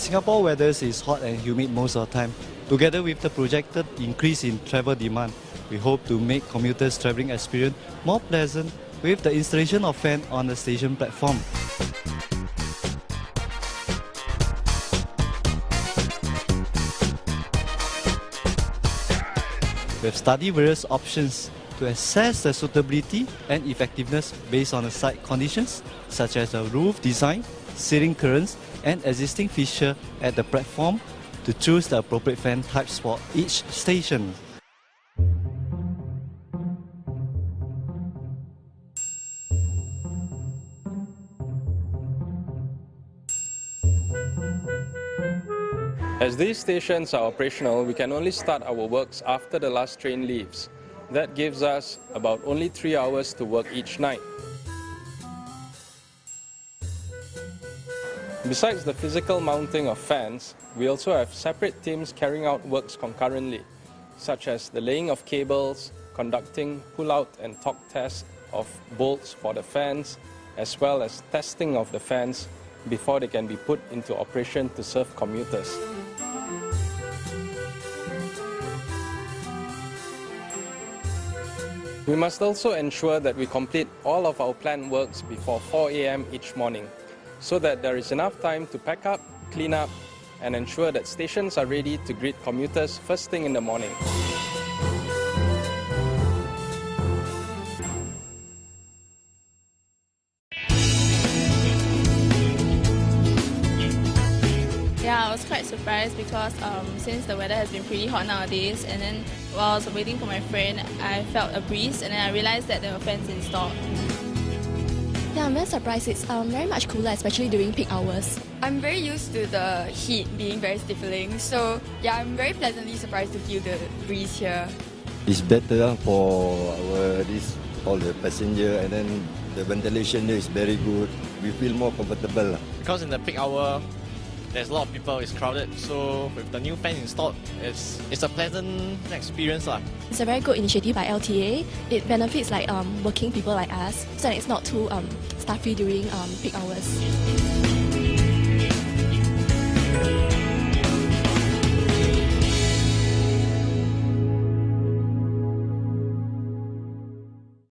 Singapore weather is hot and humid most of the time. Together with the projected increase in travel demand, we hope to make commuters' travelling experience more pleasant with the installation of fan on the station platform. We have studied various options to assess the suitability and effectiveness based on the site conditions, such as the roof design, ceiling currents, and existing feature at the platform to choose the appropriate fan types for each station. As these stations are operational, we can only start our works after the last train leaves. That gives us about only 3 hours to work each night. Besides the physical mounting of fans, we also have separate teams carrying out works concurrently, such as the laying of cables, conducting pull-out and torque tests of bolts for the fans, as well as testing of the fans before they can be put into operation to serve commuters. We must also ensure that we complete all of our planned works before 4 AM each morning, so that there is enough time to pack up, clean up, and ensure that stations are ready to greet commuters first thing in the morning. Yeah, I was quite surprised because since the weather has been pretty hot nowadays, and then while I was waiting for my friend, I felt a breeze and then I realized that there were fans installed. Yeah, I'm very surprised. It's very much cooler, especially during peak hours. I'm very used to the heat being very stifling, so yeah, I'm very pleasantly surprised to feel the breeze here. It's better for all the passenger, and then the ventilation here is very good. We feel more comfortable. Because in the peak hour, there's a lot of people, it's crowded, so with the new fan installed, it's a pleasant experience. It's a very good initiative by LTA. It benefits working people like us, so that it's not too stuffy during peak hours.